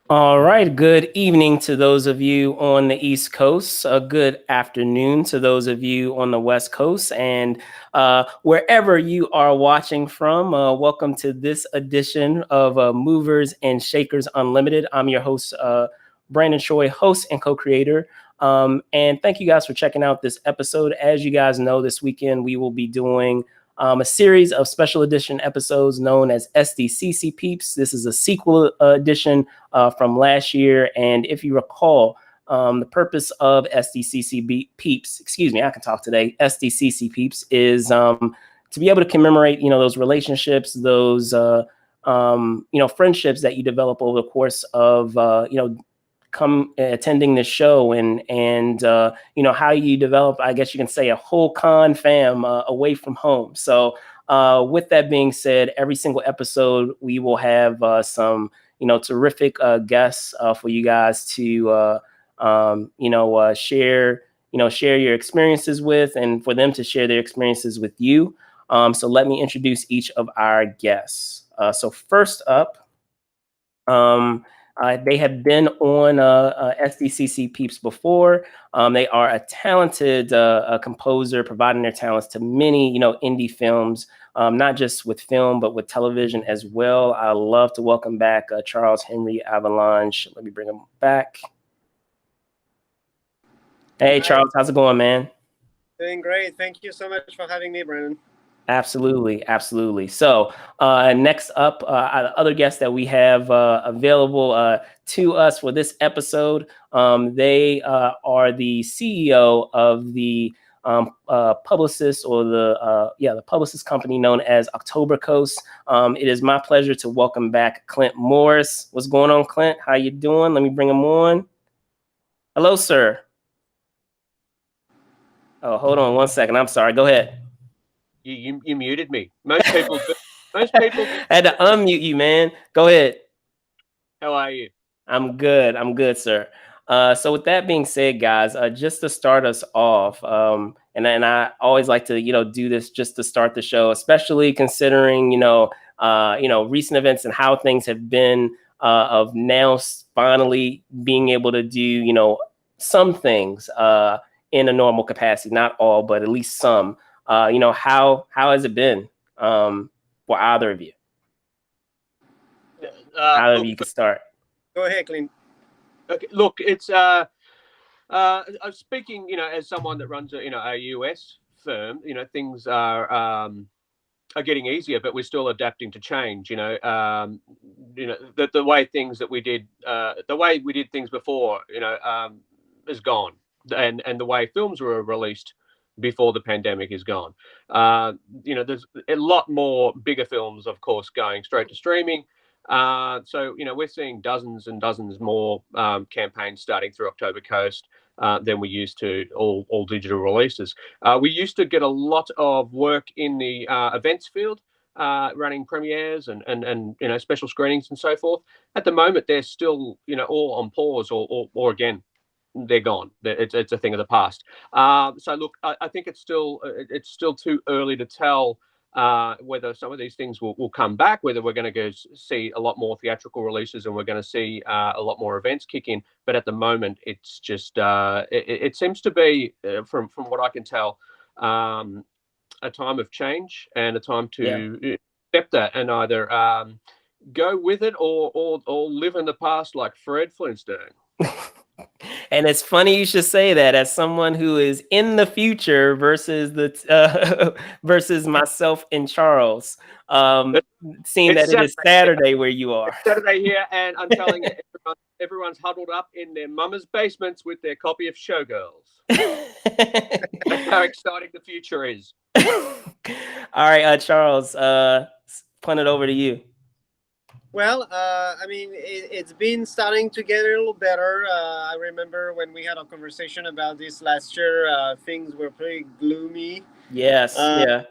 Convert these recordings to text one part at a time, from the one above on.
All right. Good evening to those of you on the East Coast. A good afternoon to those of you on the West Coast. And wherever you are watching from, welcome to this edition of Movers and Shakers Unlimited. I'm your host, Brandon Choi, host and co creator. And thank you guys for checking out this episode. As you guys know, this weekend we will be doing a series of special edition episodes known as SDCC Peeps. This is a sequel edition from last year. And if you recall, the purpose of SDCC Peeps, excuse me, I can talk today, SDCC Peeps is to be able to commemorate, those relationships, those, friendships that you develop over the course of, come attending the show and how you develop, I guess you can say, a whole con fam away from home. So with that being said, every single episode we will have some terrific guests for you guys to share share your experiences with, and for them to share their experiences with you. So let me introduce each of our guests. So first up, they have been on SDCC Peeps before. They are a talented composer, providing their talents to many, indie films, not just with film, but with television as well. I love to welcome back Charles-Henri Avelange. Let me bring him back. Hey, Charles, how's it going, man? Doing great. Thank you so much for having me, Brandon. Absolutely, absolutely. So next up, other guests that we have available to us for this episode, they are the CEO of the publicist, or the publicist company known as October Coast. It is my pleasure to welcome back Clint Morris. What's going on, Clint? How you doing? Let me bring him on. Hello, sir. Oh, hold on one second. I'm sorry. Go ahead. You muted me. Most people do. Most people do. I had to unmute you, man. Go ahead. How are you? I'm good. I'm good, sir. So with that being said, guys, just to start us off, and I always like to, do this just to start the show, especially considering, recent events and how things have been, of now finally being able to do, some things in a normal capacity, not all, but at least some. How has it been for either of you? Either of you can start. Go ahead, Clint. Okay, look, it's I'm speaking, as someone that runs a US firm. Things are getting easier, but we're still adapting to change. The way things that we did, the way we did things before, is gone, and the way films were released before the pandemic is gone. There's a lot more bigger films, of course, going straight to streaming. So we're seeing dozens and dozens more campaigns starting through October Coast than we used to, all digital releases. We used to get a lot of work in the events field, running premieres and special screenings and so forth. At the moment, they're still all on pause, or again, they're gone. It's a thing of the past. So look, I think it's still too early to tell whether some of these things will come back, whether we're going to go see a lot more theatrical releases and we're going to see a lot more events kick in. But at the moment, it's just it seems to be, from what I can tell, a time of change and a time to accept that and either go with it or live in the past like Fred Flintstone. And it's funny you should say that, as someone who is in the future versus versus myself and Charles. Seeing that it is Saturday where you are. It's Saturday here, and I'm telling you, everyone's huddled up in their mama's basements with their copy of Showgirls. That's how exciting the future is. All right, Charles, punt it over to you. Well, it's been starting to get a little better. I remember when we had a conversation about this last year, things were pretty gloomy. Yes, yeah.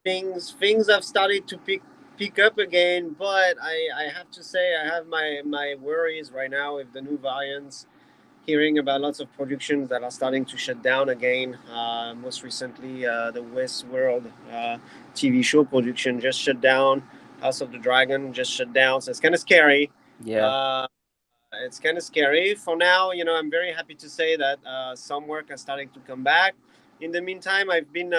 Things have started to pick up again, but I have to say I have my worries right now with the new variants. Hearing about lots of productions that are starting to shut down again. Most recently, the Westworld TV show production just shut down. House of the Dragon just shut down, so it's kind of scary. Yeah. it's kind of scary for now. I'm very happy to say that some work has started to come back. In the meantime, I've been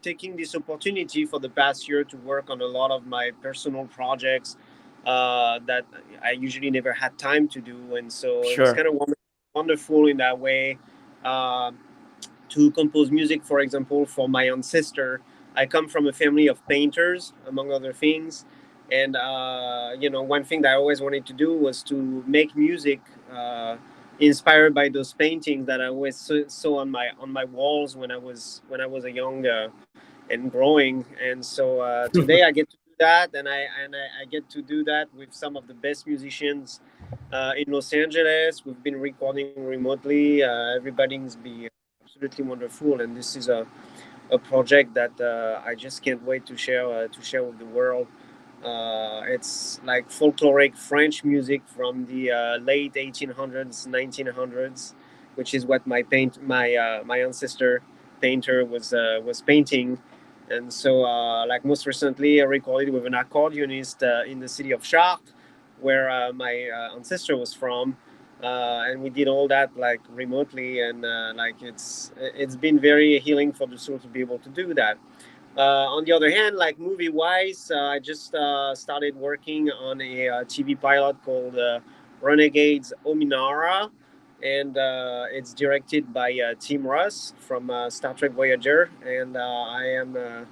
taking this opportunity for the past year to work on a lot of my personal projects that I usually never had time to do, and so it was Sure. kind of wonderful in that way. Um to compose music, for example, for my own sister. I come from a family of painters, among other things. And, one thing that I always wanted to do was to make music inspired by those paintings that I always saw on my walls when I was a young and growing. And so today I get to do that, and I get to do that with some of the best musicians in Los Angeles. We've been recording remotely. Everybody's been absolutely wonderful, and this is a project that I just can't wait to share with the world. It's like folkloric French music from the late 1800s, 1900s, which is what my ancestor painter was painting. And so, like most recently, I recorded with an accordionist in the city of Chartres, where my ancestor was from, and we did all that like remotely, and like it's been very healing for the soul to be able to do that. On the other hand, like movie wise, I just started working on a TV pilot called Renegades Ominara, and it's directed by Tim Russ from Star Trek Voyager, and I am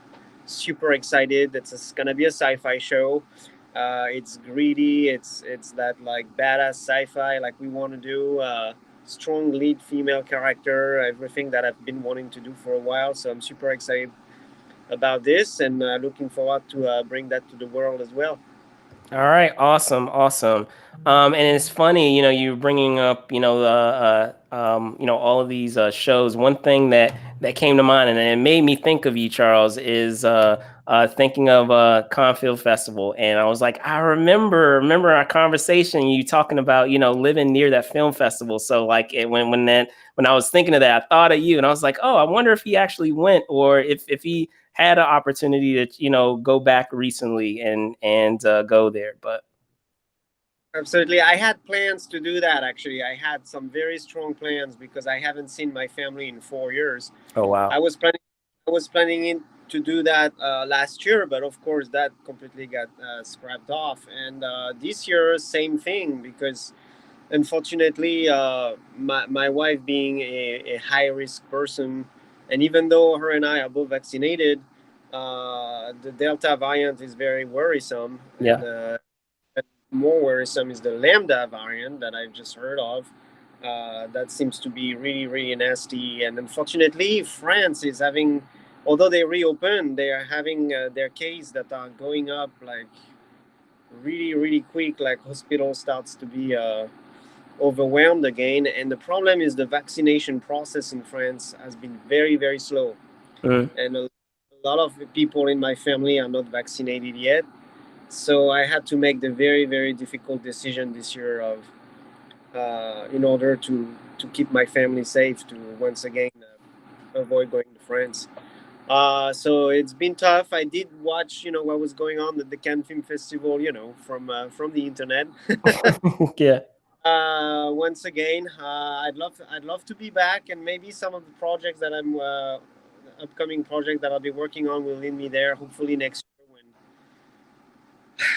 super excited. It's gonna be a sci-fi show. It's greedy. It's that like badass sci-fi like we want to do. Strong lead female character. Everything that I've been wanting to do for a while. So I'm super excited about this, and looking forward to bring that to the world as well. All right, awesome, awesome. And it's funny, you bringing up, all of these shows. One thing that came to mind, and it made me think of you, Charles, is thinking of Cannes Film Festival, and I was like, I remember our conversation, you talking about, living near that film festival. So like when I was thinking of that, I thought of you, and I was like, oh, I wonder if he actually went, or if he had an opportunity to go back recently and go there. But Absolutely, I had plans to do that. Actually, I had some very strong plans because I haven't seen my family in 4 years. oh wow. I was planning, to do that last year, but of course that completely got scrapped off. And this year, same thing, because unfortunately, my wife being a high risk person, and even though her and I are both vaccinated, the Delta variant is very worrisome, Yeah. and more worrisome is the Lambda variant that I've just heard of. That seems to be really, really nasty. And unfortunately, France is having, although they reopened, they are having their cases that are going up like really, really quick. Like hospital starts to be overwhelmed again. And the problem is the vaccination process in France has been very, very slow. Mm. And a lot of people in my family are not vaccinated yet. So I had to make the very, very difficult decision this year of, in order to keep my family safe, to once again avoid going to France. So it's been tough. I did watch, what was going on at the Cannes Film Festival, from the internet. Yeah. Once again, I'd love to be back, and maybe some of the projects that I'm upcoming projects that I'll be working on will lead me there. Hopefully next year,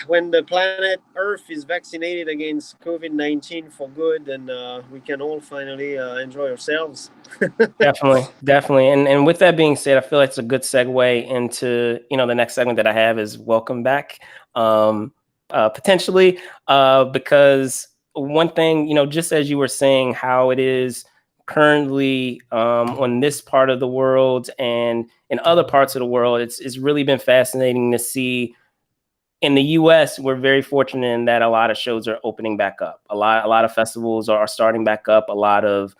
when the planet Earth is vaccinated against COVID-19 for good, and we can all finally enjoy ourselves. Definitely, definitely. And with that being said, I feel like it's a good segue into, the next segment that I have is welcome back. Potentially, because one thing, just as you were saying, how it is currently on this part of the world and in other parts of the world, it's really been fascinating to see. In the US, we're very fortunate in that a lot of shows are opening back up. A lot of festivals are starting back up. A lot of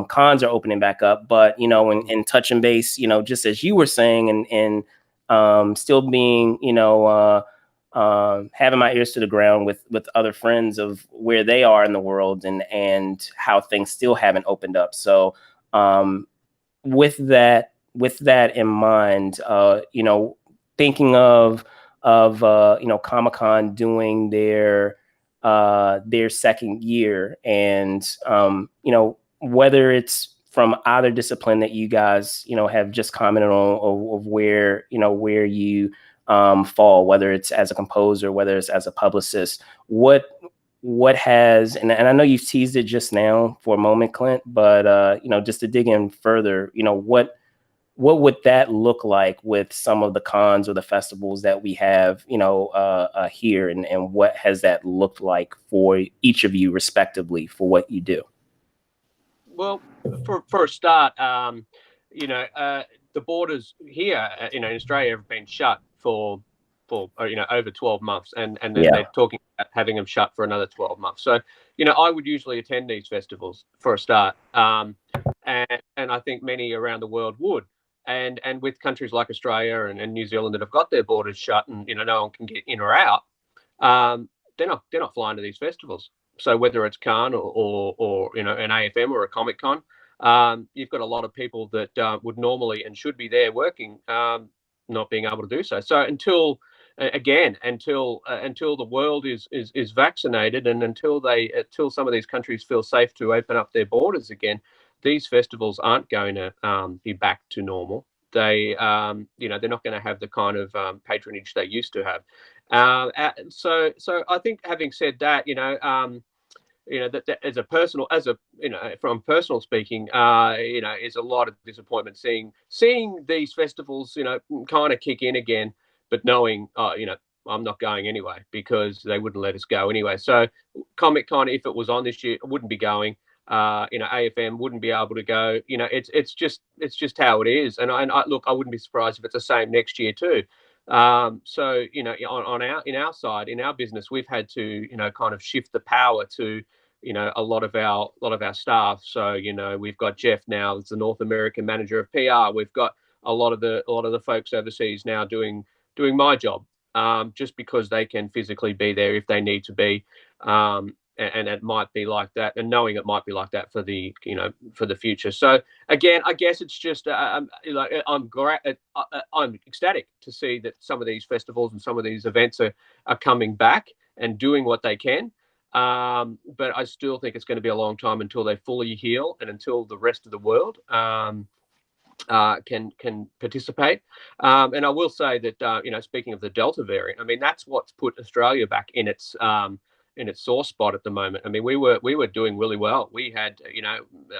cons are opening back up. But in touch and base, just as you were saying, and still being, having my ears to the ground with other friends of where they are in the world and how things still haven't opened up. So with that in mind, thinking of Comic-Con doing their their second year, and whether it's from either discipline that you guys have just commented on, of where where you fall, whether it's as a composer, whether it's as a publicist, what has, and I know you've teased it just now for a moment, Clint, but just to dig in further, what would that look like with some of the cons or the festivals that we have here, and what has that looked like for each of you respectively for what you do? Well, for a start, the borders here, in Australia, have been shut for over 12 months, and then they're talking about having them shut for another 12 months. So, I would usually attend these festivals for a start, and I think many around the world would. And with countries like Australia and New Zealand that have got their borders shut, and no one can get in or out, they're not flying to these festivals. So whether it's Cannes or an AFM or a Comic Con, you've got a lot of people that would normally and should be there working, not being able to do so. So until the world is vaccinated, and until some of these countries feel safe to open up their borders again, these festivals aren't going to be back to normal. They're not going to have the kind of patronage they used to have. So I think, having said that, that from personal speaking, is a lot of disappointment seeing these festivals, kind of kick in again, but knowing, I'm not going anyway because they wouldn't let us go anyway. So Comic Con, if it was on this year, wouldn't be going. AFM wouldn't be able to go. It's just how it is. And I look, I wouldn't be surprised if it's the same next year too. So in our side, in our business, we've had to kind of shift the power to a lot of our staff. So we've got Jeff now as the North American manager of PR. We've got a lot of the folks overseas now doing my job, just because they can physically be there if they need to be. And it might be like that, and knowing it might be like that for the future. So again, I guess it's just I'm ecstatic to see that some of these festivals and some of these events are coming back and doing what they can. But I still think it's going to be a long time until they fully heal, and until the rest of the world can participate. And I will say that speaking of the Delta variant, I mean, that's what's put Australia back in its sore spot at the moment. I mean, we were doing really well. We had, I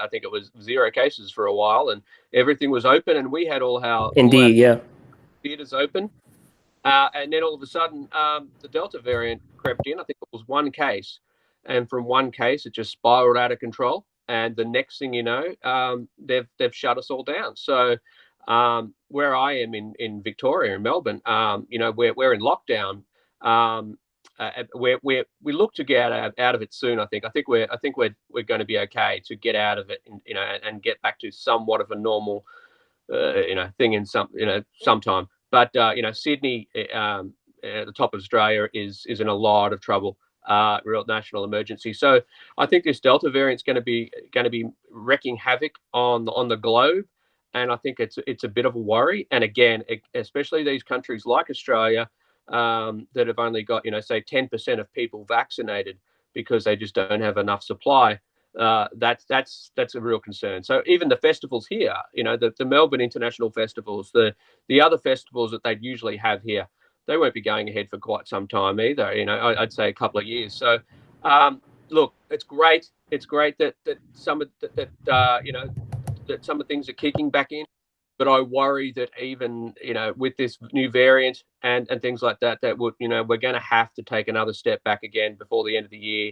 think it was 0 cases for a while, and everything was open, and we had all our theaters open. And then all of a sudden, the Delta variant crept in. I think it was 1 case, and from 1 case, it just spiraled out of control. And the next thing you know, they've shut us all down. So where I am in Victoria, in Melbourne, we're in lockdown. We look to get out of it soon. I think we're going to be okay to get out of it, and get back to somewhat of a normal, thing in sometime. But Sydney, at the top of Australia, is in a lot of trouble. Real national emergency. So I think this Delta variant is going to be wreaking havoc on the globe, and I think it's a bit of a worry. And again, especially these countries like Australia, that have only got say 10% of people vaccinated because they just don't have enough supply. That's a real concern. So even the festivals here, the Melbourne International Festivals, the other festivals that they'd usually have here, they won't be going ahead for quite some time either. I'd say a couple of years. So look, it's great. It's great that some of that some of things are kicking back in. But I worry that even, with this new variant and things like that, would, we're going to have to take another step back again before the end of the year.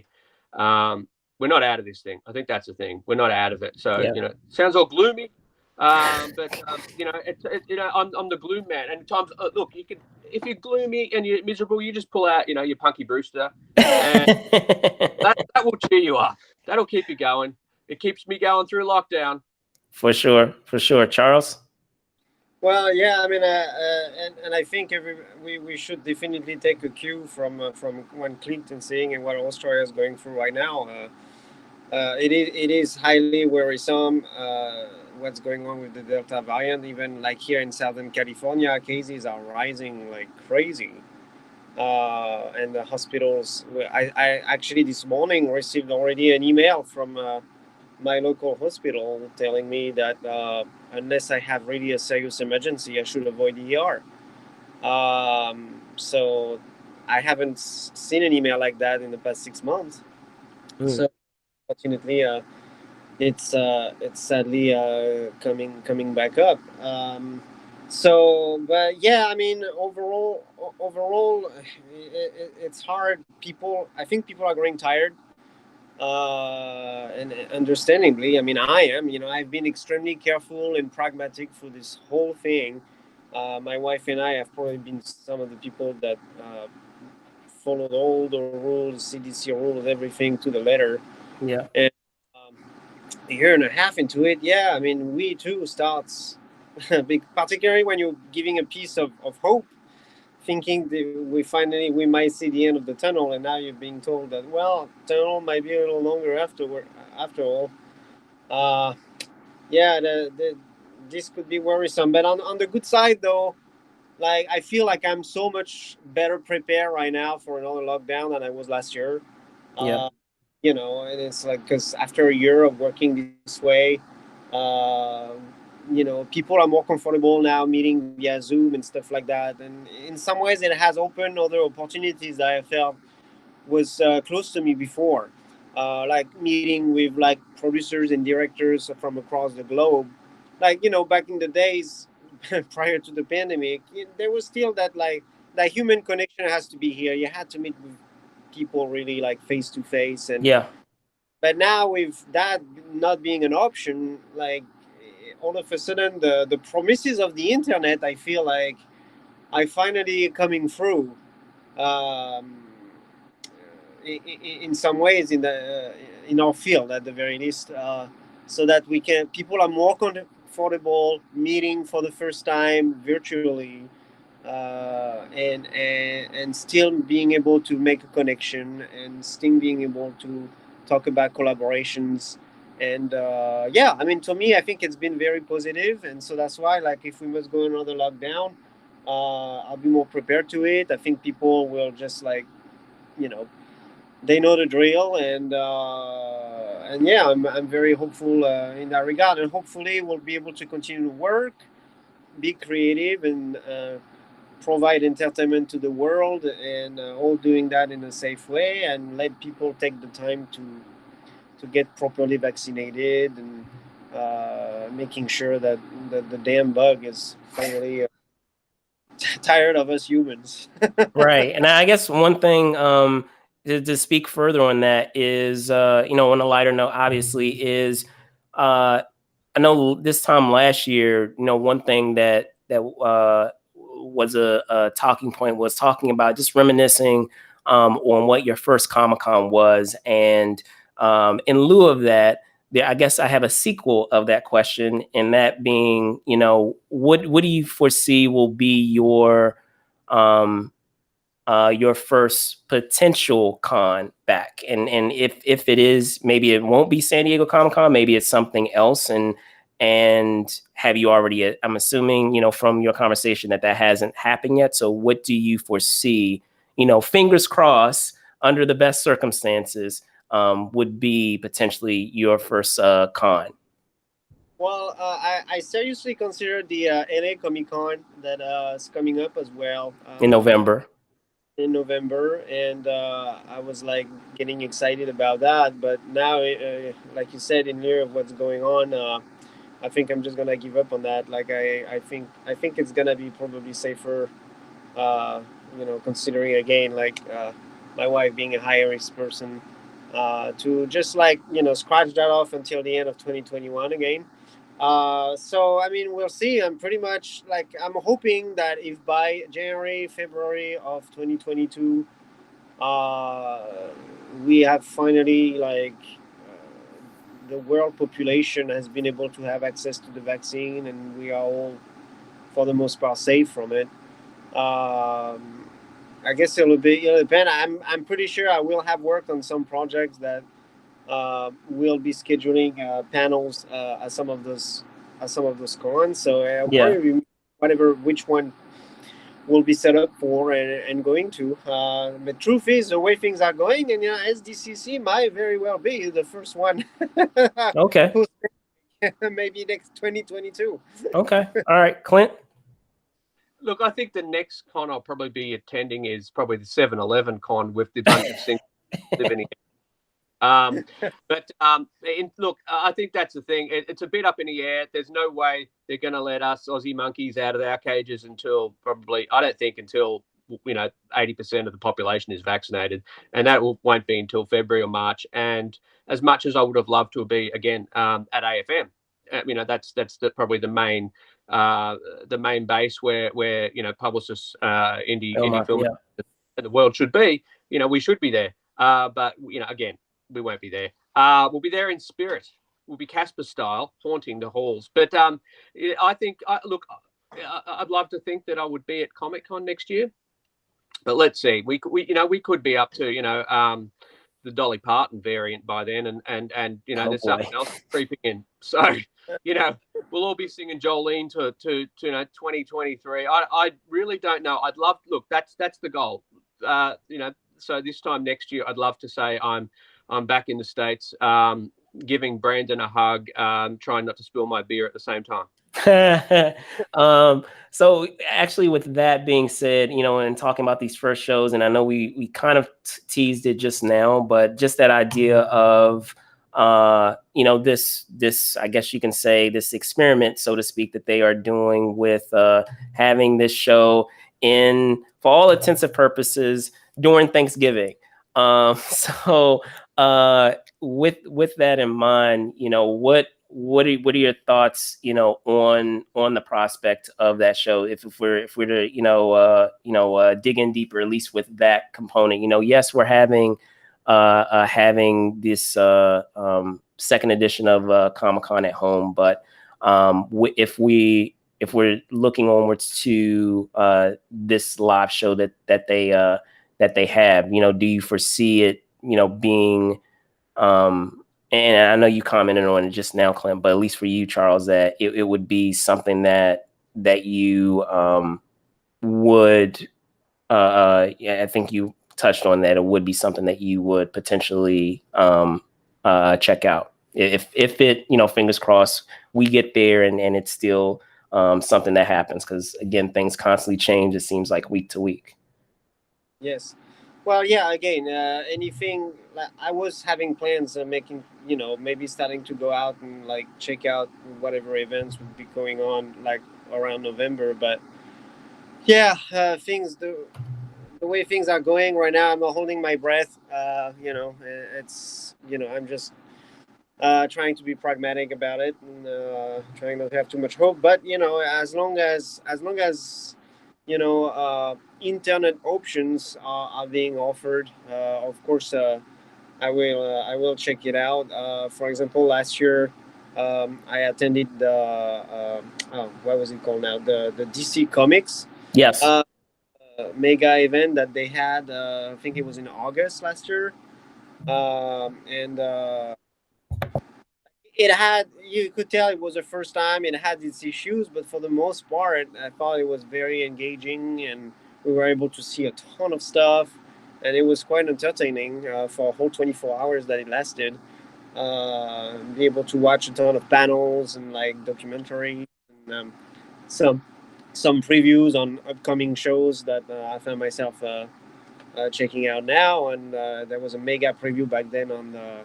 We're not out of this thing. I think that's the thing. We're not out of it. So, it sounds all gloomy. But I'm the gloom man. And at times, look, if you're gloomy and you're miserable, you just pull out, your Punky Brewster. And that will cheer you up. That'll keep you going. It keeps me going through lockdown. For sure. Charles? Well, yeah, I mean, and I think we should definitely take a cue from when Clint is saying and what Australia is going through right now. It is highly worrisome what's going on with the Delta variant. Even like here in Southern California, cases are rising like crazy. and the hospitals. I actually this morning received already an email from my local hospital telling me that unless I have really a serious emergency, I should avoid the ER. So I haven't seen an email like that in the past 6 months. Mm. So fortunately, it's sadly coming back up. So, but yeah, I mean, overall, it's hard. I think people are growing tired, and understandably. I mean, I am. You know, I've been extremely careful and pragmatic for this whole thing. My wife and I have probably been some of the people that followed all the rules, CDC rules, everything to the letter. Yeah. And um, a year and a half into it, yeah, I mean, we too starts, particularly when you're giving a piece of hope, thinking that we might see the end of the tunnel, and now you're being told that, well, tunnel might be a little longer after all. Uh, yeah, this could be worrisome. But on the good side, though, like I feel like I'm so much better prepared right now for another lockdown than I was last year. Yeah. Uh, you know, and it's like because after a year of working this way, uh, people are more comfortable now meeting via Zoom and stuff like that. And in some ways, it has opened other opportunities that I felt was close to me before, like meeting with like producers and directors from across the globe. Like back in the days prior to the pandemic, there was still that like that human connection has to be here. You had to meet with people really like face to face, and Yeah. but now with that not being an option, like all of a sudden the promises of the internet, I feel like I finally coming through. Um, in some ways in our field at the very least, so that we can people are more comfortable meeting for the first time virtually, and still being able to make a connection and still being able to talk about collaborations. And yeah, I mean, to me, I think it's been very positive, and so that's why, like, if we must go another lockdown, I'll be more prepared to it. I think people will just like, you know, they know the drill, and yeah, I'm very hopeful in that regard, and hopefully we'll be able to continue to work, be creative, and provide entertainment to the world, and all doing that in a safe way, and let people take the time to get properly vaccinated, and making sure that the damn bug is finally tired of us humans. Right. And I guess one thing to speak further on that is, on a lighter note, obviously, is I know this time last year, one thing that was a talking point was talking about just reminiscing on what your first Comic-Con was. And in lieu of that, I guess I have a sequel of that question, and that being, what do you foresee will be um, your first potential con back, and if it is, maybe it won't be San Diego Comic Con, maybe it's something else, and have you already? I'm assuming from your conversation that hasn't happened yet. So what do you foresee? Fingers crossed, under the best circumstances, would be potentially your first con Well, I seriously consider the LA Comic Con that is coming up as well, in November. in November, and I was like getting excited about that. But now, like you said, in lieu of what's going on, I think I'm just gonna give up on that. Like I think it's gonna be probably safer, uh, considering again like my wife being a high risk person, to just like scratch that off until the end of 2021 again. So I mean, we'll see. I'm pretty much like I'm hoping that if by January, February of 2022, uh, we have finally like the world population has been able to have access to the vaccine, and we are all, for the most part, safe from it. Um, I guess it'll depend. I'm pretty sure I will have worked on some projects that we'll be scheduling panels at some of those cons. So I'll Yeah. probably whatever which one will be set up for and going to. The truth is, the way things are going, and SDCC might very well be the first one. Okay. Maybe next 2022. Okay. All right, Clint. Look, I think the next con I'll probably be attending is probably the 7-Eleven con with the bunch of singers living in. Look, I think that's the thing. It's a bit up in the air. There's no way they're going to let us Aussie monkeys out of our cages until probably, I don't think until 80% of the population is vaccinated, and that won't be until February or March. And as much as I would have loved to be again at AFM, that's probably the main base where publicists, indie film and the world should be. We should be there. But again, we won't be there. We'll be there in spirit. We'll be Casper style, haunting the halls. But I think, look, I'd love to think that I would be at Comic Con next year. But let's see. We could be up to the Dolly Parton variant by then, and there's something else creeping in. So we'll all be singing Jolene to 2023. I really don't know. I'd love. Look, that's the goal. So this time next year, I'd love to say I'm back in the States, giving Brandon a hug, trying not to spill my beer at the same time. So actually, with that being said, and talking about these first shows, and I know we kind of teased it just now, but just that idea of this I guess you can say this experiment, so to speak, that they are doing with having this show in, for all intents and purposes, during Thanksgiving. So with that in mind, what are your thoughts, on the prospect of that show? If we're to dig in deeper, at least with that component, yes, we're having this second edition of Comic-Con at home, but if we're looking onwards to this live show that they have, do you foresee it, being and I know you commented on it just now, Clint, but at least for you, Charles, that it would be something that you would, I think you touched on that. It would be something that you would potentially check out if it, fingers crossed, we get there and it's still something that happens. Because again, things constantly change. It seems like week to week. Yes. Well, yeah. Again, anything. I was having plans of making, maybe starting to go out and check out whatever events would be going on around November. But yeah, things the way things are going right now, I'm not holding my breath. It's I'm just trying to be pragmatic about it and trying not to have too much hope. But as long as internet options are being offered, of course, I will check it out. For example, last year I attended the what was it called now, the DC Comics mega event that they had. I think it was in August last year, and it had, you could tell it was the first time. It had its issues, but for the most part, I thought it was very engaging, and we were able to see a ton of stuff, and it was quite entertaining for a whole 24 hours that it lasted. Be able to watch a ton of panels and documentaries and some previews on upcoming shows that I found myself checking out now. And there was a mega preview back then on the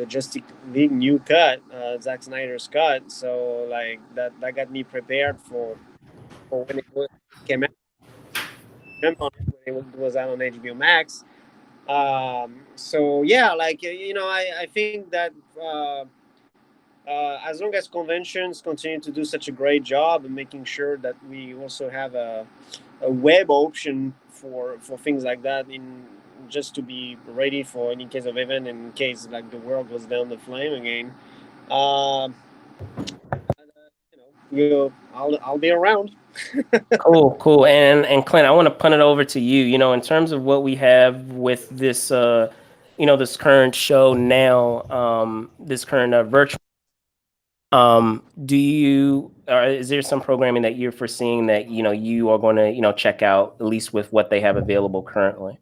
Justice League new cut, Zack Snyder's cut. So that got me prepared for when it came out. When it was out on HBO Max. So yeah, I think that as long as conventions continue to do such a great job and making sure that we also have a web option for things like that, in just to be ready for any case of event, in case the world goes down the flame again. I'll be around. Cool. And Clint, I want to punt it over to you. In terms of what we have with this, this current show now, this current virtual. Do you, or is there some programming that you're foreseeing that, you are going to, check out, at least with what they have available currently?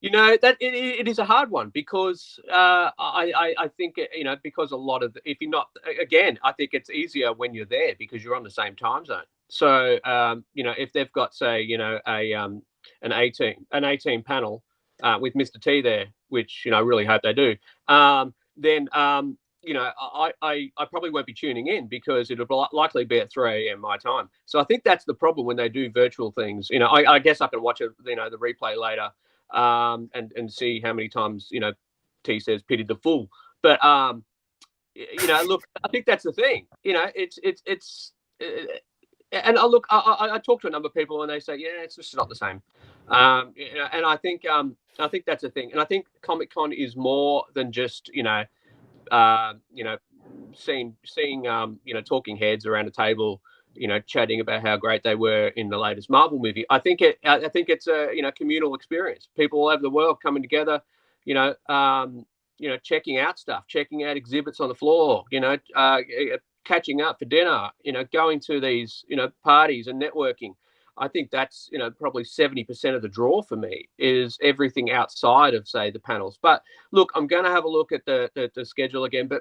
That it is a hard one because I think because a lot of if you're not, again, I think it's easier when you're there because you're on the same time zone. So if they've got, say, an 18 panel with Mr. T there, which I really hope they do, then I probably won't be tuning in because it'll likely be at 3 a.m. my time. So I think that's the problem when they do virtual things. I guess I can watch it, the replay later, and see how many times T says pity the fool. But look, I think that's the thing. It's and I talk to a number of people and they say, yeah, it's just not the same. And I think that's the thing. And I think Comic Con is more than just seeing talking heads around a table, chatting about how great they were in the latest Marvel movie. I think it's a communal experience. People all over the world coming together, checking out stuff, checking out exhibits on the floor, catching up for dinner, going to these parties and networking. I think that's probably 70% of the draw for me is everything outside of, say, the panels. But look, I'm going to have a look at the schedule again. But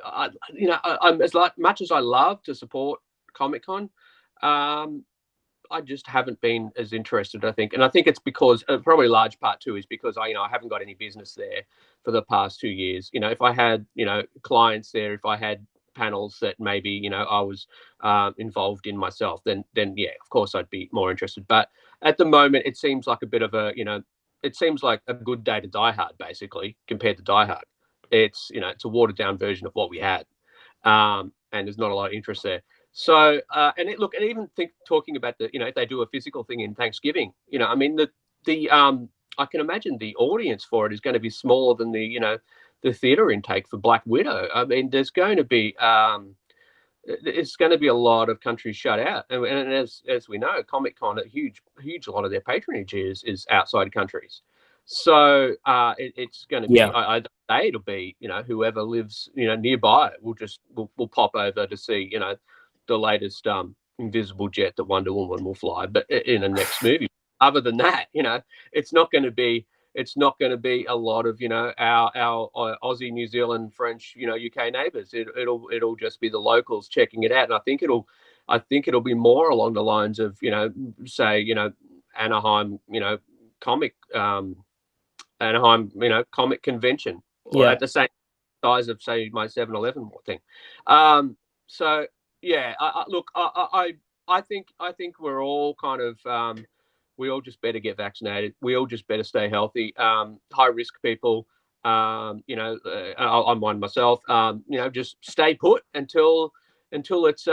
I'm as much as I love to support Comic-Con, I just haven't been as interested, I think. And I think it's because probably a large part too is because I haven't got any business there for the past 2 years. If I had clients there, if I had panels that maybe I was involved in myself, then yeah, of course I'd be more interested. But at the moment, it seems like a bit of a it seems like a good day to Die Hard, basically, compared to Die Hard. It's it's a watered down version of what we had, and there's not a lot of interest there. So and even talking about the if they do a physical thing in Thanksgiving, I mean the I can imagine the audience for it is going to be smaller than the theater intake for Black Widow. I mean, there's going to be it's going to be a lot of countries shut out, and as we know, Comic Con, a huge lot of their patronage is outside countries. So it's going to be, I say it'll be, whoever lives, nearby will pop over to see, the latest invisible jet that Wonder Woman will fly, but in the next movie. Other than that, it's not going to be a lot of our Aussie, New Zealand, French, UK neighbours. It'll just be the locals checking it out, and I think it'll be more along the lines of say Anaheim comic comic convention, or at the same size of, say, my 7-Eleven thing. So yeah, I think we're all kind of we all just better get vaccinated. We all just better stay healthy. High risk people, I'm one myself. Just stay put until it's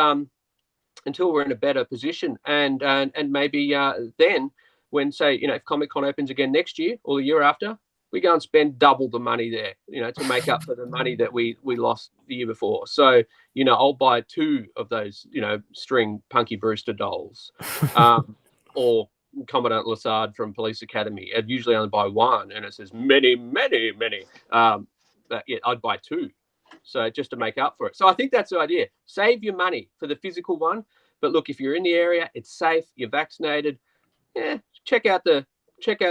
until we're in a better position, and maybe then when, say, if Comic Con opens again next year or the year after, we go and spend double the money there, to make up for the money that we lost the year before. So, I'll buy 2 of those, string Punky Brewster dolls, or Commandant Lassard from Police Academy. I'd usually only buy 1, and it says many, many, many. But yeah, I'd buy 2. So just to make up for it. So I think that's the idea. Save your money for the physical one. But look, if you're in the area, it's safe, you're vaccinated. Yeah, check out the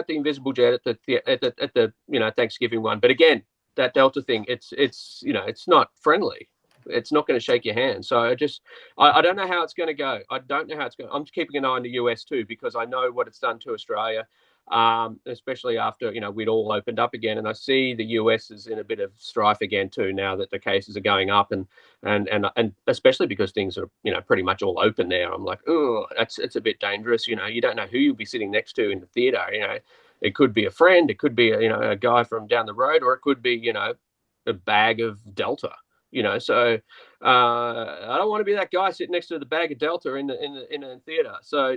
invisible jet at the Thanksgiving one. But again, that Delta thing, it's not friendly. It's not going to shake your hand. So I don't know how it's going to go. I don't know how it's going. I'm keeping an eye on the US too, because I know what it's done to Australia, especially after we'd all opened up again, and I see the US is in a bit of strife again too now that the cases are going up, and especially because things are pretty much all open there. I'm like, oh, it's a bit dangerous. You don't know who you'll be sitting next to in the theater. It could be a friend, it could be a guy from down the road, or it could be a bag of Delta. So I don't want to be that guy sitting next to the bag of Delta in a theater. So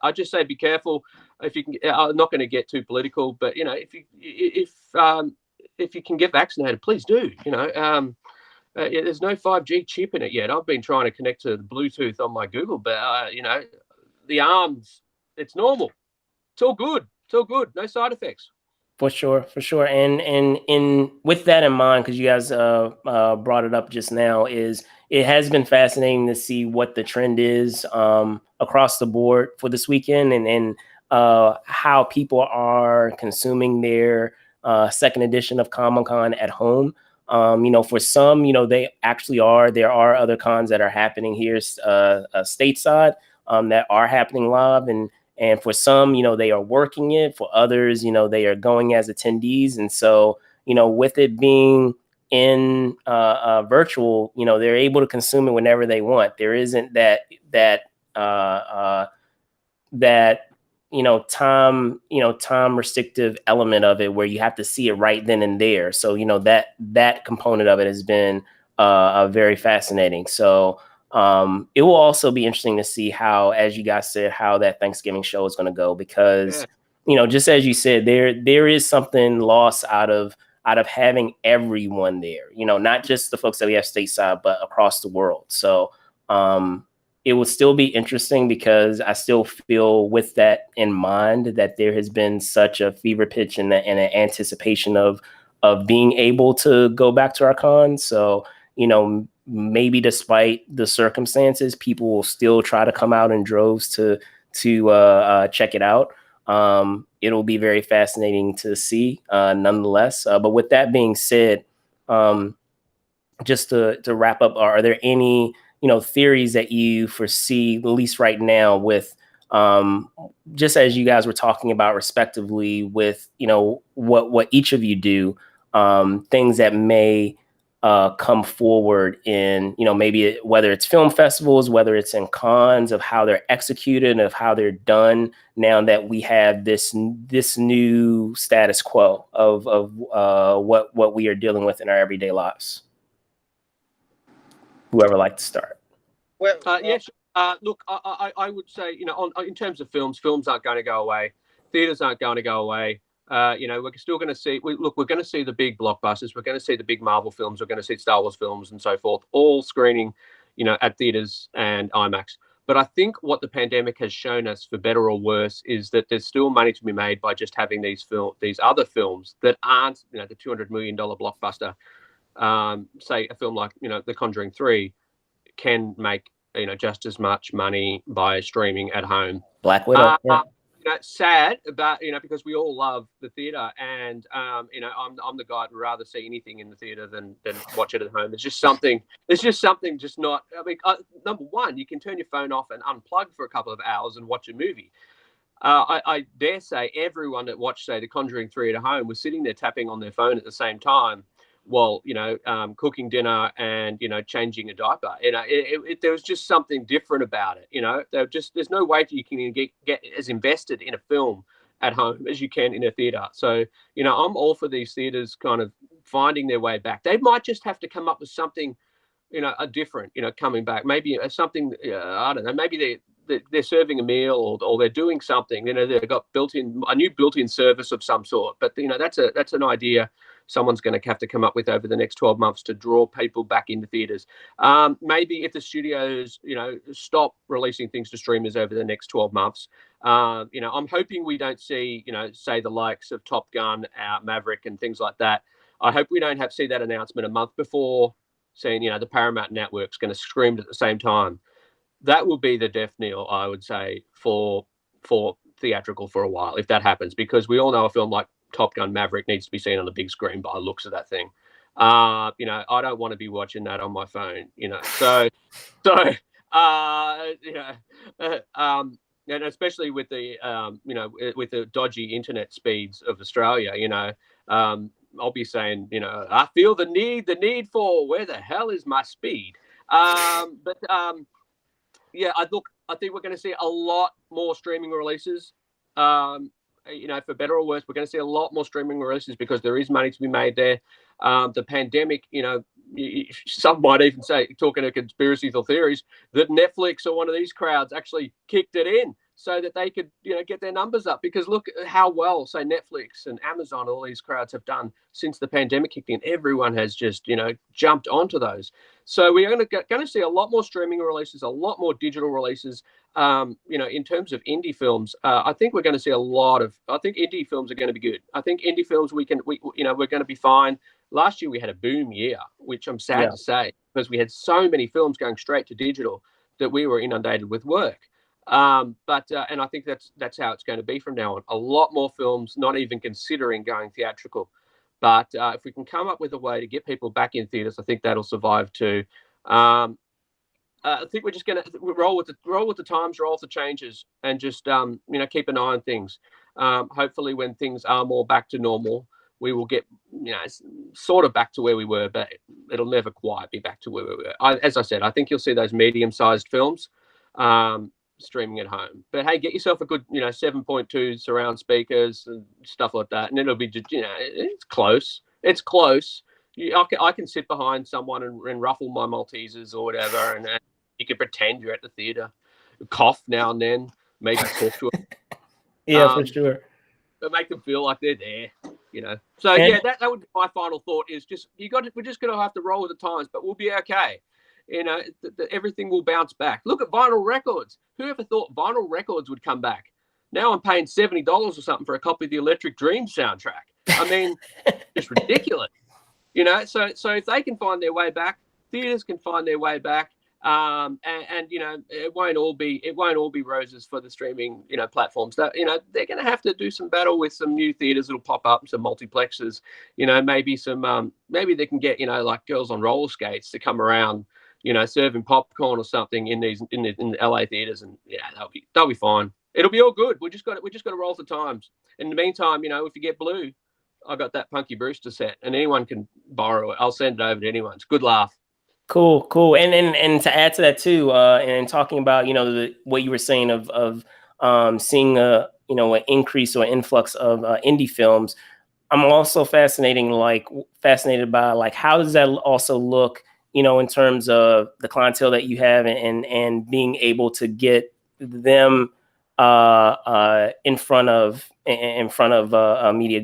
I just say be careful. If you can, I'm not going to get too political, but if you can get vaccinated, please do. There's no 5G chip in it yet. I've been trying to connect to the Bluetooth on my Google, but the arms, it's normal. It's all good. No side effects. For sure, for sure. And in with that in mind, because you guys brought it up just now, is it has been fascinating to see what the trend is across the board for this weekend, and how people are consuming their second edition of Comic-Con at home. For some, they actually are. There are other cons that are happening here stateside that are happening live, and for some, they are working it. For others, they are going as attendees. And so, with it being in virtual, they're able to consume it whenever they want. There isn't that uh, uh, that time restrictive element of it where you have to see it right then and there. So that component of it has been very fascinating. So it will also be interesting to see how, as you guys said, how that Thanksgiving show is going to go, because just as you said, there is something lost out of having everyone there, not just the folks that we have stateside, but across the world. So it will still be interesting, because I still feel, with that in mind, that there has been such a fever pitch and an anticipation of being able to go back to our con. So, maybe despite the circumstances, people will still try to come out in droves to check it out. It'll be very fascinating to see, nonetheless. But with that being said, just to wrap up, are there any theories that you foresee, at least right now, with just as you guys were talking about respectively, with what each of you do, things that may come forward in maybe whether it's film festivals, whether it's in cons, of how they're executed and of how they're done now that we have this new status quo of what we are dealing with in our everyday lives. Whoever like to start. Well, yes. Look, I would say, in terms of films aren't going to go away. Theaters aren't going to go away. We're still going to see. We're going to see the big blockbusters. We're going to see the big Marvel films. We're going to see Star Wars films and so forth, all screening, at theaters and IMAX. But I think what the pandemic has shown us, for better or worse, is that there's still money to be made by just having these other films that aren't, the $200 million blockbuster. Say a film like The Conjuring 3 can make just as much money by streaming at home. Black Widow. Sad about because we all love the theater, and I'm the guy who'd rather see anything in the theater than watch it at home. It's just something just not. I mean, number one, you can turn your phone off and unplug for a couple of hours and watch a movie. I dare say everyone that watched, say, The Conjuring 3 at home was sitting there tapping on their phone at the same time while cooking dinner and changing a diaper. There was just something different about it. There's no way you can get as invested in a film at home as you can in a theater. So I'm all for these theaters kind of finding their way back. They might just have to come up with something a different coming back, maybe something I don't know, maybe they're serving a meal or they're doing something. They've got a new built-in service of some sort. But that's an idea someone's going to have to come up with over the next 12 months to draw people back into theaters. Maybe if the studios stop releasing things to streamers over the next 12 months, I'm hoping we don't see say the likes of Top Gun, Maverick, and things like that. I hope we don't see that announcement a month before, saying the Paramount Network's going to scream at the same time. That will be the death knell, I would say, for theatrical for a while, if that happens, because we all know a film like Top Gun Maverick needs to be seen on the big screen by the looks of that thing. I don't want to be watching that on my phone, and especially with the with the dodgy internet speeds of Australia, I'll be saying, I feel the need for where the hell is my speed? I think we're going to see a lot more streaming releases. For better or worse, we're going to see a lot more streaming releases because there is money to be made there. The pandemic, some might even say, talking of conspiracy theories, that Netflix or one of these crowds actually kicked it in so that they could, get their numbers up. Because look at how well, say, Netflix and Amazon, all these crowds have done since the pandemic kicked in. Everyone has just, jumped onto those. So we are going to see a lot more streaming releases, a lot more digital releases. In terms of indie films, I think we're going to see a lot of. I think indie films are going to be good. I think indie films we're going to be fine. Last year we had a boom year, which I'm sad to say, because we had so many films going straight to digital that we were inundated with work. And I think that's how it's going to be from now on. A lot more films not even considering going theatrical. But if we can come up with a way to get people back in theaters, I think that'll survive too. I think we're just going to roll with the times, roll with the changes, and just keep an eye on things. Hopefully, when things are more back to normal, we will get sort of back to where we were, but it'll never quite be back to where we were. As I said, I think you'll see those medium-sized films streaming at home. But hey, get yourself a good 7.2 surround speakers and stuff like that, and it'll be just it's close. It's close. I can sit behind someone and ruffle my Maltesers or whatever, and you can pretend you're at the theater, cough now and then, maybe talk to them. Yeah, for sure. But make them feel like they're there, So that would be my final thought. Is just we're just gonna have to roll with the times, but we'll be okay. Everything will bounce back. Look at vinyl records. Who ever thought vinyl records would come back? Now I'm paying $70 or something for a copy of the Electric Dream soundtrack. I mean, it's ridiculous. So if they can find their way back, theaters can find their way back, and it won't all be roses for the streaming platforms. That they're going to have to do some battle with some new theaters that'll pop up, some multiplexes. Maybe some maybe they can get like Girls on Roller Skates to come around, serving popcorn or something in the LA theaters, and they'll be fine. It'll be all good. We just got to roll with the times. In the meantime, if you get blue, I got that Punky Brewster set, and anyone can borrow it. I'll send it over to anyone. It's a good laugh. Cool. And to add to that too, and talking about what you were saying of seeing an increase or influx of indie films, I'm also fascinated by like how does that also look, in terms of the clientele that you have and being able to get them in front of media.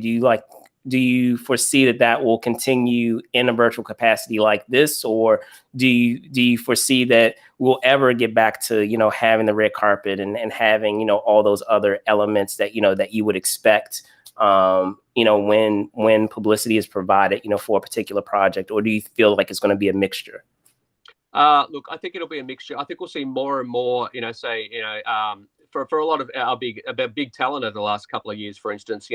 Do you foresee that will continue in a virtual capacity like this, or do you foresee that we'll ever get back to having the red carpet and having all those other elements that that you would expect when publicity is provided for a particular project, or do you feel like it's going to be a mixture? Look, I think it'll be a mixture. I think we'll see more and more, for a lot of our big talent over the last couple of years, for instance,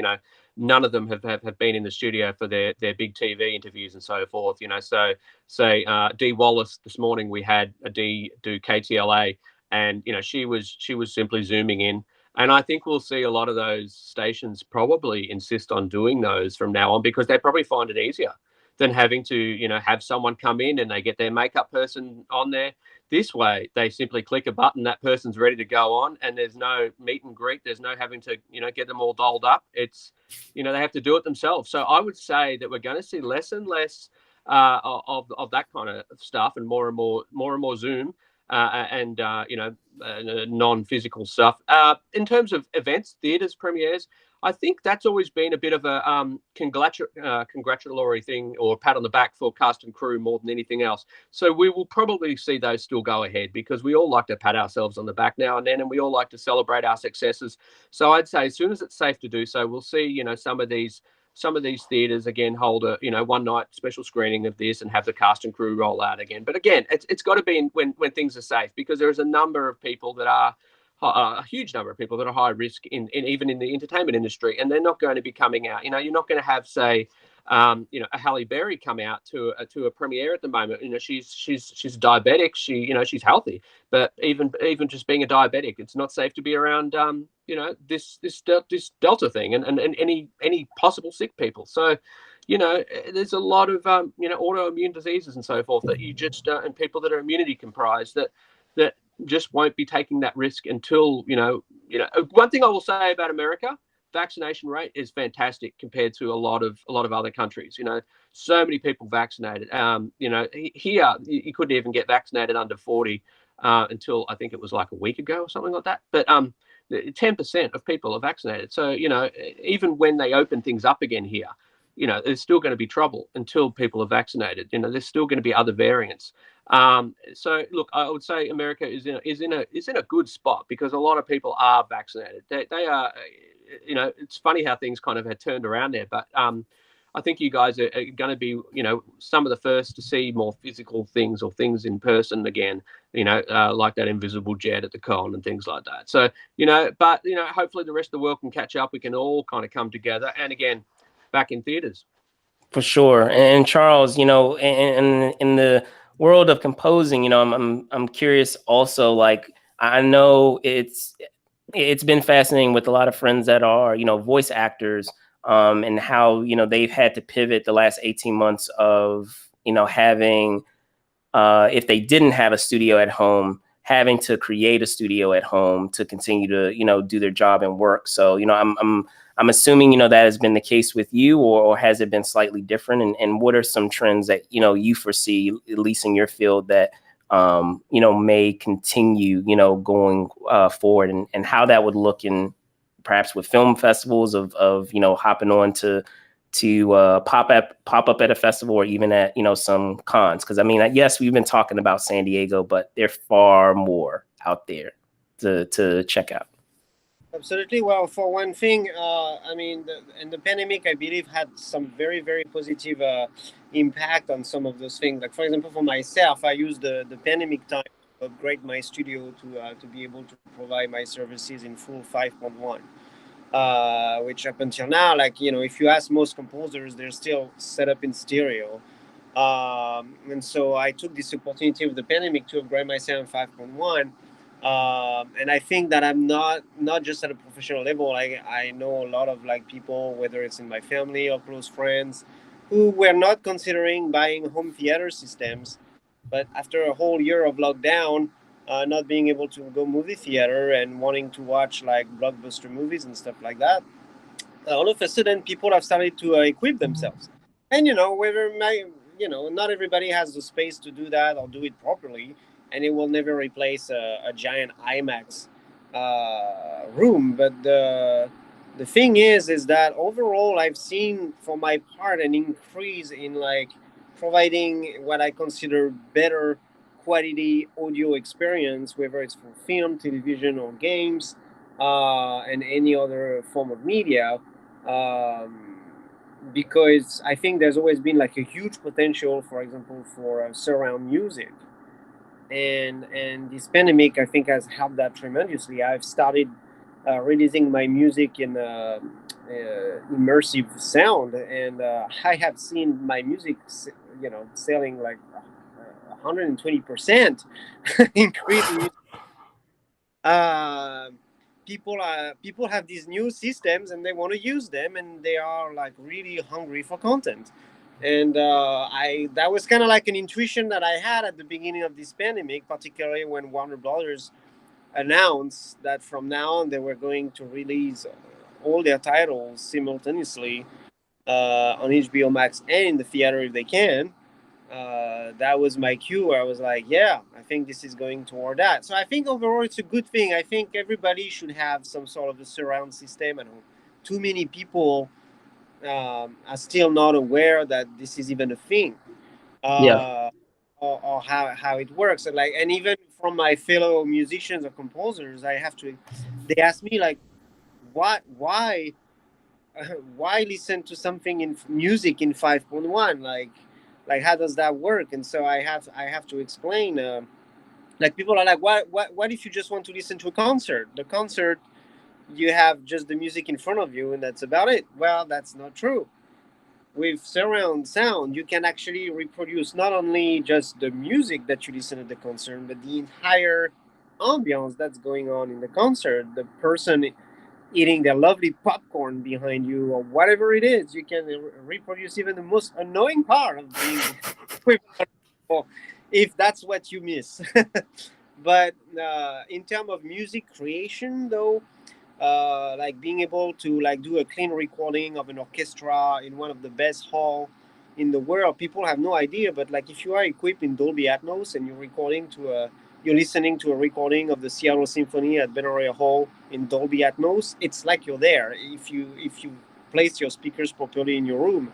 none of them have been in the studio for their big TV interviews and so forth. So say Dee Wallace this morning, we had a Dee do KTLA, and she was simply zooming in. And I think we'll see a lot of those stations probably insist on doing those from now on, because they probably find it easier than having to, have someone come in and they get their makeup person on there. This way, they simply click a button, that person's ready to go on, and there's no meet and greet. There's no having to, get them all dolled up. It's, they have to do it themselves. So I would say that we're going to see less and less of that kind of stuff, and more and more Zoom and non-physical stuff. In terms of events, theaters, premieres, I think that's always been a bit of a congratulatory thing, or pat on the back for cast and crew more than anything else. So we will probably see those still go ahead, because we all like to pat ourselves on the back now and then, and we all like to celebrate our successes. So I'd say as soon as it's safe to do so, we'll see, some of these theaters again hold a one night special screening of this and have the cast and crew roll out again. But again, it's got to be when things are safe, because there is a number of people that are a huge number of people that are high risk in even in the entertainment industry, and they're not going to be coming out. You're not going to have, say, a Halle Berry come out to a premiere at the moment. She's diabetic. She's healthy, but even just being a diabetic, it's not safe to be around this Delta thing and any possible sick people. So there's a lot of autoimmune diseases and so forth that you just and people that are immunity comprised that just won't be taking that risk until one thing I will say about America, vaccination rate is fantastic compared to a lot of other countries. So many people vaccinated. Here you couldn't even get vaccinated under 40 until I think it was like a week ago or something like that. But 10% of people are vaccinated. So, even when they open things up again here, there's still going to be trouble until people are vaccinated. There's still going to be other variants. So look, I would say America is in a good spot because a lot of people are vaccinated. They are, it's funny how things kind of had turned around there, but I think you guys are going to be, some of the first to see more physical things or things in person again, like that invisible jet at the con and things like that. So, but, hopefully the rest of the world can catch up. We can all kind of come together and again, back in theaters. For sure. And Charles, in the world of composing, I'm curious also, like, I know it's been fascinating with a lot of friends that are, voice actors, and how, they've had to pivot the last 18 months of, having, if they didn't have a studio at home, having to create a studio at home to continue to, do their job and work. So, I'm assuming, that has been the case with you, or has it been slightly different? And what are some trends that, you foresee, at least in your field, that, may continue, going forward, and how that would look in perhaps with film festivals of hopping on to pop up at a festival, or even at, some cons? Because I mean, yes, we've been talking about San Diego, but there's far more out there to check out. Absolutely. Well, for one thing, the pandemic, I believe, had some very, very positive impact on some of those things. Like, for example, for myself, I used the pandemic time to upgrade my studio to be able to provide my services in full 5.1. Which up until now, like, if you ask most composers, they're still set up in stereo. And so I took this opportunity of the pandemic to upgrade myself in 5.1. And I think that I'm not just at a professional level. I know a lot of like people, whether it's in my family or close friends, who were not considering buying home theater systems, but after a whole year of lockdown, not being able to go movie theater and wanting to watch like blockbuster movies and stuff like that, all of a sudden people have started to equip themselves. And not everybody has the space to do that or do it properly, and it will never replace a giant IMAX room. But the thing is that overall, I've seen for my part an increase in like providing what I consider better quality audio experience, whether it's for film, television, or games, and any other form of media. Um, because I think there's always been like a huge potential, for example, for surround music, and this pandemic I think has helped that tremendously. I've started releasing my music in immersive sound, and I have seen my music, selling like 120% increase in music. Uh, people have these new systems and they want to use them, and they are like really hungry for content. And I that was kind of like an intuition that I had at the beginning of this pandemic, particularly when Warner Brothers announced that from now on they were going to release all their titles simultaneously on HBO Max and in the theater if they can. That was my cue where I was like, yeah, I think this is going toward that. So I think overall it's a good thing. I think everybody should have some sort of a surround system at home. Too many people are still not aware that this is even a thing, Yeah. or how it works. And even from my fellow musicians or composers, they ask me like, why why listen to something in music in 5.1, like how does that work? And so I have to explain, like people are like, what if you just want to listen to a concert? The concert, you have just the music in front of you and that's about it. Well, that's not true. With surround sound, you can actually reproduce not only just the music that you listen at the concert, but the entire ambiance that's going on in the concert. The person eating their lovely popcorn behind you, or whatever it is, you can reproduce even the most annoying part of being with other people, if that's what you miss. But in terms of music creation, though, like being able to like do a clean recording of an orchestra in one of the best hall in the world, people have no idea. But like if you are equipped in Dolby Atmos and you're recording to you're listening to a recording of the Seattle Symphony at Benaroya Hall in Dolby Atmos, it's like you're there. If you place your speakers properly in your room,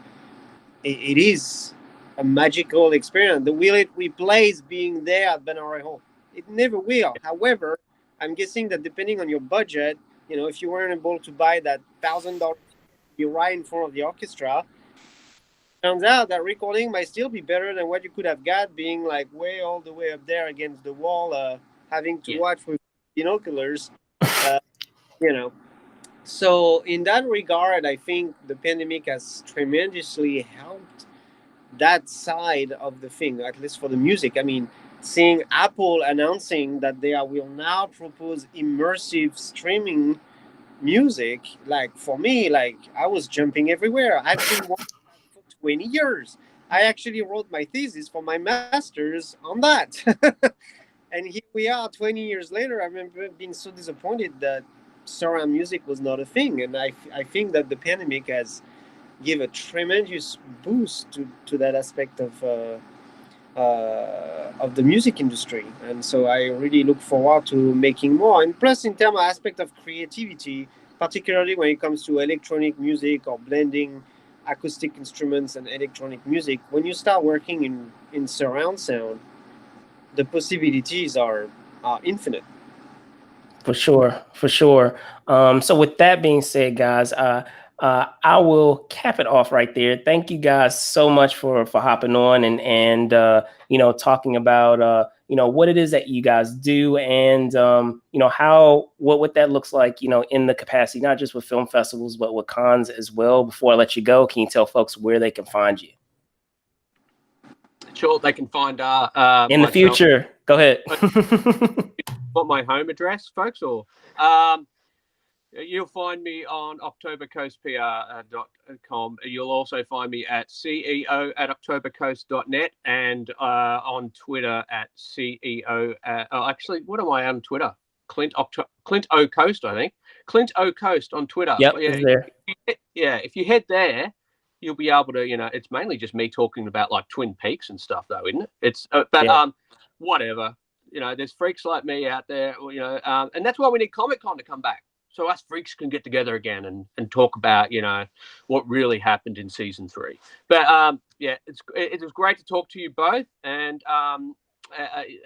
it is a magical experience. Will it replace being there at Benaroya Hall? It never will. However, I'm guessing that depending on your budget, if you weren't able to buy that $1,000 to be right in front of the orchestra, turns out that recording might still be better than what you could have got being like way all the way up there against the wall, having to watch with binoculars, you know. So in that regard, I think the pandemic has tremendously helped that side of the thing, at least for the music. I mean, seeing Apple announcing that they will now propose immersive streaming music, like for me, like I was jumping everywhere. I've been watching that for 20 years. I actually wrote my thesis for my master's on that. And here we are 20 years later. I remember being so disappointed that surround music was not a thing. And I think that the pandemic has give a tremendous boost to that aspect of the music industry. And so I really look forward to making more. And plus, in terms of aspect of creativity, particularly when it comes to electronic music or blending acoustic instruments and electronic music, when you start working in surround sound, the possibilities are infinite. For sure, for sure. So with that being said, guys, I will cap it off right there. Thank you guys so much for hopping on and talking about what it is that you guys do and what that looks like in the capacity, not just with film festivals but with cons as well. Before I let you go, can you tell folks where they can find you? Sure, they can find in the future. Go ahead. Want my home address, folks, or you'll find me on octobercoastpr.com. You'll also find me at ceo@octobercoast.net and on Twitter at ceo. Actually, what am I on Twitter? Clint O Coast, I think. Clint O Coast on Twitter. Yep, it's there. If you head there, you'll be able to. It's mainly just me talking about like Twin Peaks and stuff, though, isn't it? It's whatever. There's freaks like me out there. And that's why we need Comic-Con to come back, so us freaks can get together again and talk about what really happened in season 3. But it was great to talk to you both, and I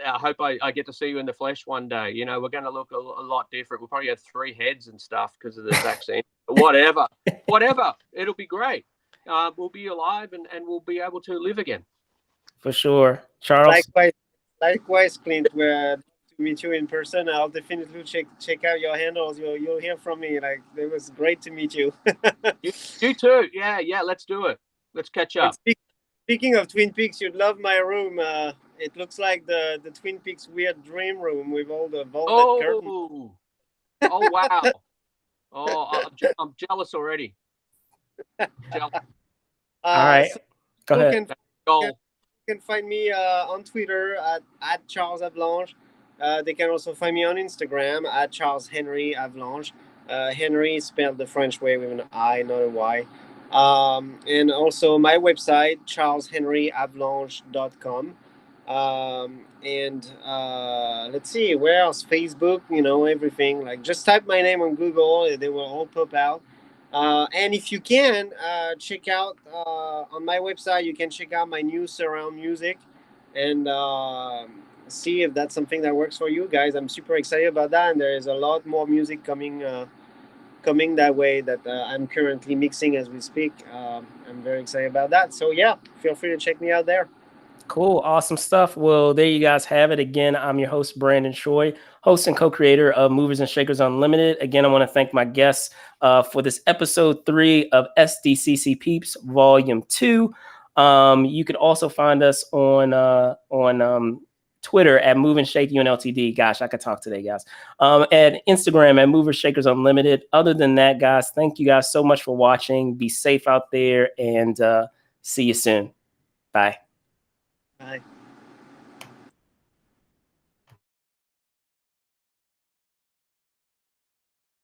hope I get to see you in the flesh one day. We're going to look a lot different. We'll probably have 3 heads and stuff because of the vaccine. Whatever, it'll be great. We'll be alive and we'll be able to live again. For sure, Charles. Likewise, Clint. We're to meet you in person. I'll definitely check out your handles. You'll hear from me. Like, it was great to meet you. You too. Yeah. Let's do it. Let's catch up. Speaking of Twin Peaks, you'd love my room. It looks like the Twin Peaks weird dream room with all the vaulted curtains. Oh wow! I'm jealous already. All right, so go ahead. You can find me on Twitter at Charles Avelange. They can also find me on Instagram at Charles-Henri Avelange. Henry is spelled the French way with an I, not a Y. And also my website, charleshenriavalanche.com. Let's see, where else? Facebook, everything. Like, just type my name on Google, they will all pop out. And if you can check out on my website, you can check out my new surround music and see if that's something that works for you guys. I'm super excited about that, and there is a lot more music coming that way that I'm currently mixing as we speak. I'm very excited about that. So yeah, feel free to check me out there. Cool. Awesome stuff. Well, there you guys have it. Again, I'm your host, Brandon Choi, host and co-creator of Movers and Shakers Unlimited. Again, I want to thank my guests for this episode 3 of SDCC Peeps Volume 2. You could also find us on Twitter at Move and Shake UNLTD. Gosh, I could talk today, guys. At Instagram at Movers Shakers Unlimited. Other than that, guys, thank you guys so much for watching. Be safe out there, and see you soon. Bye.